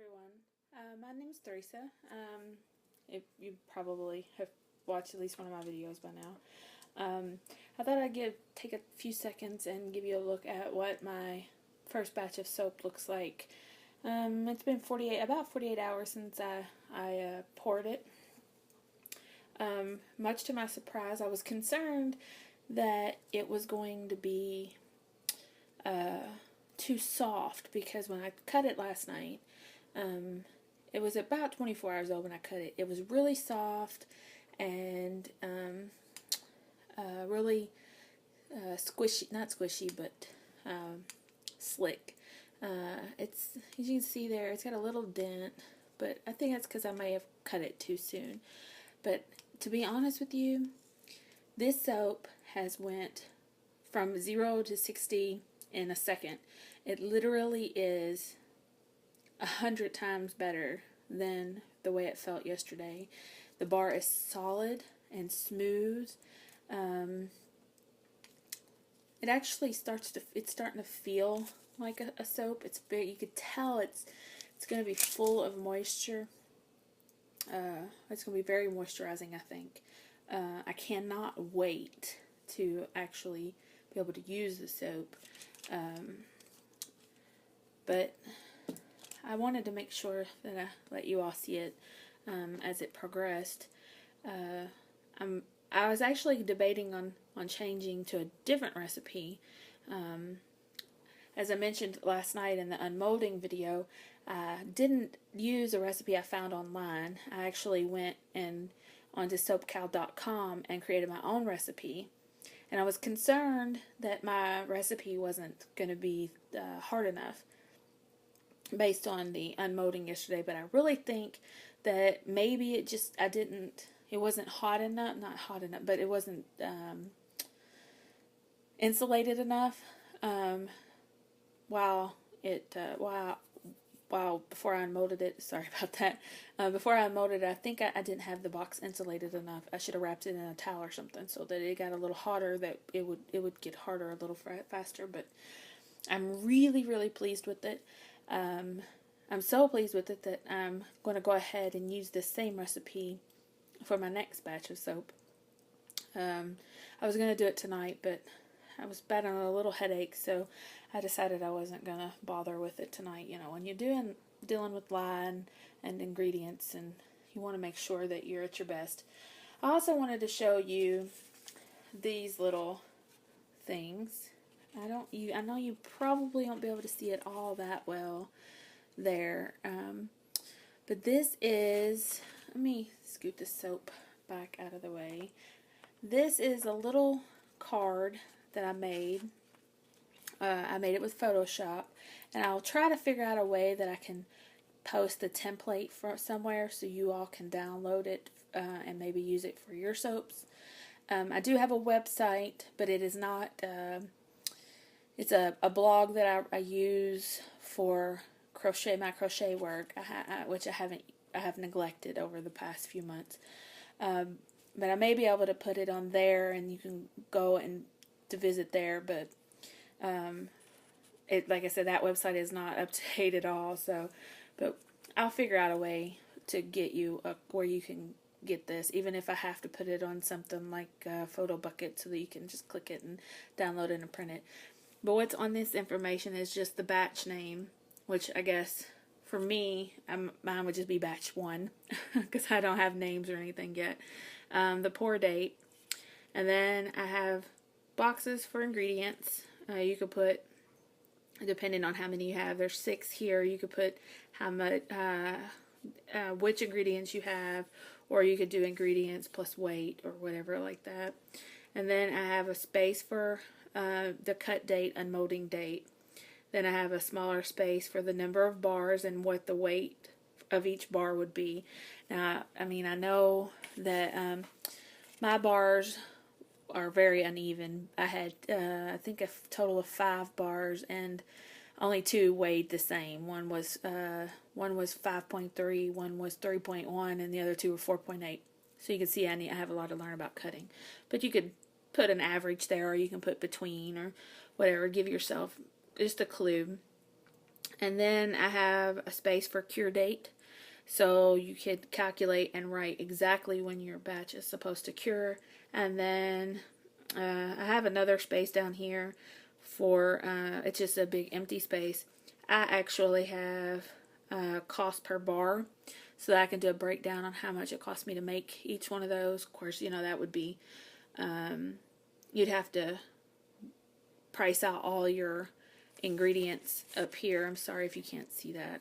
everyone. My name's Teresa. If you probably have watched at least one of my videos by now. I thought I'd take a few seconds and give you a look at what my first batch of soap looks like. It's been about 48 hours since I poured it. Much to my surprise, I was concerned that it was going to be too soft, because when I cut it last night, it was about 24 hours old when I cut it. It was really soft and really squishy, not squishy, but slick. It's, as you can see there, it's got a little dent, but I think that's because I may have cut it too soon. But to be honest with you, this soap has went from 0 to 60 in a second. It literally is 100 times better than the way it felt yesterday. The bar is solid and smooth. It actually it's starting to feel like a soap. It's big. You could tell it's going to be full of moisture. It's going to be very moisturizing, I think. I cannot wait to actually be able to use the soap. But I wanted to make sure that I let you all see it as it progressed. I was actually debating on changing to a different recipe. As I mentioned last night in the unmolding video, I didn't use a recipe I found online. I actually went onto soapcow.com and created my own recipe. And I was concerned that my recipe wasn't going to be hard enough based on the unmolding yesterday, but I really think that maybe it wasn't hot enough, not hot enough, but it wasn't insulated enough while before I unmolded it. Sorry about that. Before I unmolded it, I think I didn't have the box insulated enough. I should have wrapped it in a towel or something so that it got a little hotter, that it would get harder a little faster. But I'm really, really pleased with it. I'm so pleased with it that I'm going to go ahead and use this same recipe for my next batch of soap. I was going to do it tonight, but I was battling a little headache, so I decided I wasn't going to bother with it tonight. You know, when you're dealing with lye and ingredients, and you want to make sure that you're at your best. I also wanted to show you these little things. I know you probably won't be able to see it all that well there, but this is, let me scoot the soap back out of the way. This is a little card that I made. I made it with Photoshop, and I'll try to figure out a way that I can post the template for somewhere so you all can download it and maybe use it for your soaps. I do have a website, but it is not, it's a blog that I use for my crochet work, which I have neglected over the past few months. But I may be able to put it on there, and you can go to visit there. But like I said, that website is not up to date at all. But I'll figure out a way to get you where you can get this, even if I have to put it on something like Photo Bucket so that you can just click it and download it and print it. But what's on this information is just the batch name, which I guess for me, mine would just be batch 1 because I don't have names or anything yet. The pour date, and then I have boxes for ingredients. You could put, depending on how many you have, there's 6 here. You could put how much, which ingredients you have, or you could do ingredients plus weight or whatever like that. And then I have a space for the cut date, unmolding date. Then I have a smaller space for the number of bars and what the weight of each bar would be. Now, I mean, I know that my bars are very uneven. I had, I think, a total of 5 bars, and only 2 weighed the same. One was 5.3, one was 3.1, and the other 2 were 4.8. So you can see I have a lot to learn about cutting. But you could put an average there, or you can put between, or whatever. Give yourself just a clue. And then I have a space for cure date. So you could calculate and write exactly when your batch is supposed to cure. And then I have another space down here for, it's just a big empty space. I actually have cost per bar, so that I can do a breakdown on how much it costs me to make each one of those. Of course, that would be, you'd have to price out all your ingredients up here. I'm sorry if you can't see that.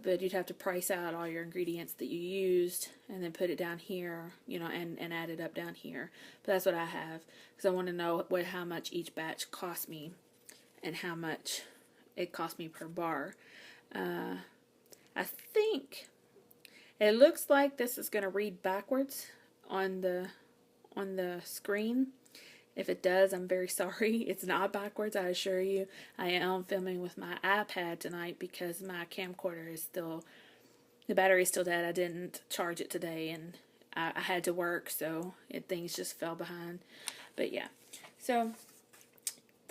But you'd have to price out all your ingredients that you used and then put it down here, and add it up down here. But that's what I have, because I want to know how much each batch cost me and how much it cost me per bar. I think it looks like this is going to read backwards on the screen. If it does, I'm very sorry. It's not backwards, I assure you. I am filming with my iPad tonight because my camcorder is still, the battery is still dead. I didn't charge it today, and I had to work, so things just fell behind. But yeah, so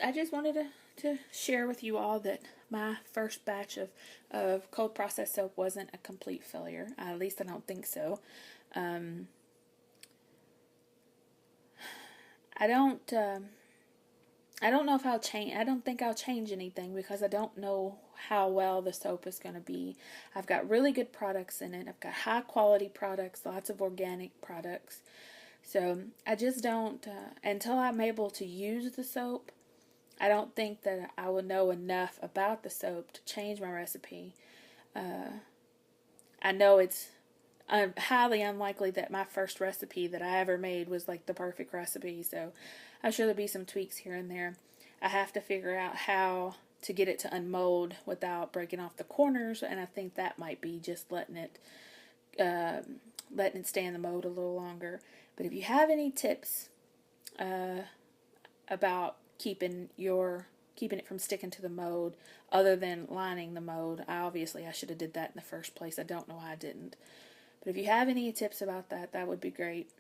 I just wanted to share with you all that my first batch of cold process soap wasn't a complete failure. At least I don't think so. I don't know if I'll change. I don't think I'll change anything because I don't know how well the soap is going to be. I've got really good products in it. I've got high quality products, lots of organic products. So I just don't, until I'm able to use the soap, I don't think that I will know enough about the soap to change my recipe. I know it's highly unlikely that my first recipe that I ever made was like the perfect recipe, so I'm sure there'll be some tweaks here and there. I have to figure out how to get it to unmold without breaking off the corners, and I think that might be just letting it stay in the mold a little longer. But if you have any tips about keeping it from sticking to the mold, other than lining the mold, I should have did that in the first place. I don't know why I didn't. But if you have any tips about that, that would be great.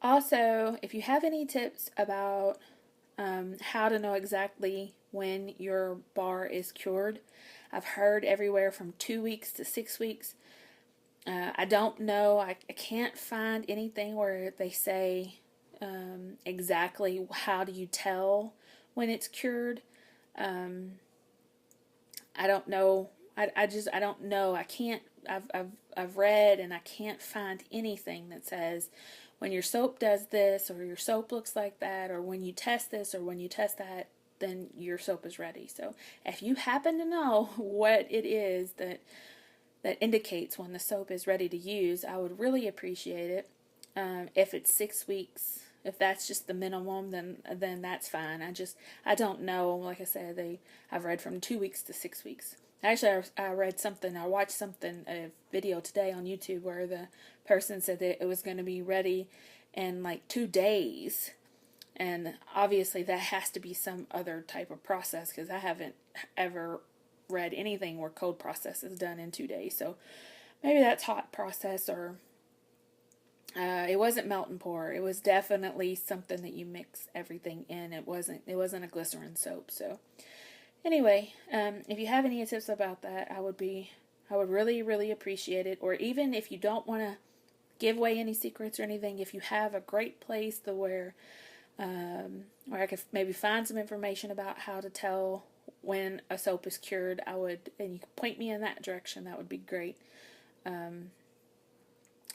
Also, if you have any tips about how to know exactly when your bar is cured, I've heard everywhere from 2 weeks to 6 weeks. I don't know. I can't find anything where they say exactly how do you tell when it's cured. I don't know. I don't know. I can't. I've read and I can't find anything that says when your soap does this or your soap looks like that, or when you test this or when you test that, then your soap is ready. So if you happen to know what it is that indicates when the soap is ready to use, I would really appreciate it. If it's 6 weeks, if that's just the minimum, then that's fine. I don't know. Like I said, I've read from 2 weeks to 6 weeks. Actually, I watched a video today on YouTube where the person said that it was going to be ready in like 2 days. And obviously that has to be some other type of process, because I haven't ever read anything where cold process is done in 2 days. So maybe that's hot process, or it wasn't melt and pour. It was definitely something that you mix everything in. It wasn't a glycerin soap. So anyway, if you have any tips about that, I would really, really appreciate it. Or even if you don't want to give away any secrets or anything, if you have a great place where I could maybe find some information about how to tell when a soap is cured, and you could point me in that direction, that would be great.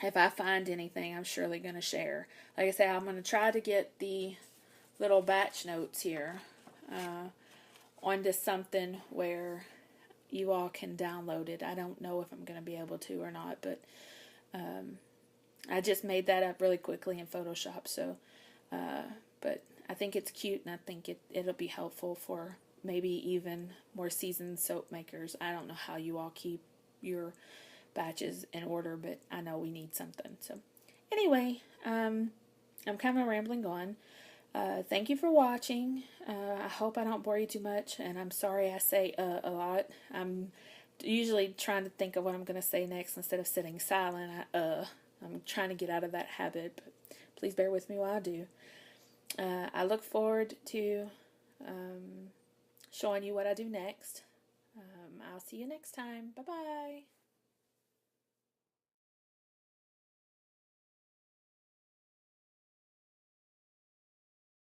If I find anything, I'm surely going to share. Like I say, I'm going to try to get the little batch notes here onto something where you all can download it. I don't know if I'm going to be able to or not, but I just made that up really quickly in Photoshop. So, but I think it's cute, and I think it'll be helpful for maybe even more seasoned soap makers. I don't know how you all keep your batches in order, but I know we need something. So anyway, I'm kind of rambling on. Thank you for watching. I hope I don't bore you too much, and I'm sorry I say a lot. I'm usually trying to think of what I'm going to say next instead of sitting silent. I'm trying to get out of that habit, but please bear with me while I do. I look forward to showing you what I do next. I'll see you next time. Bye bye.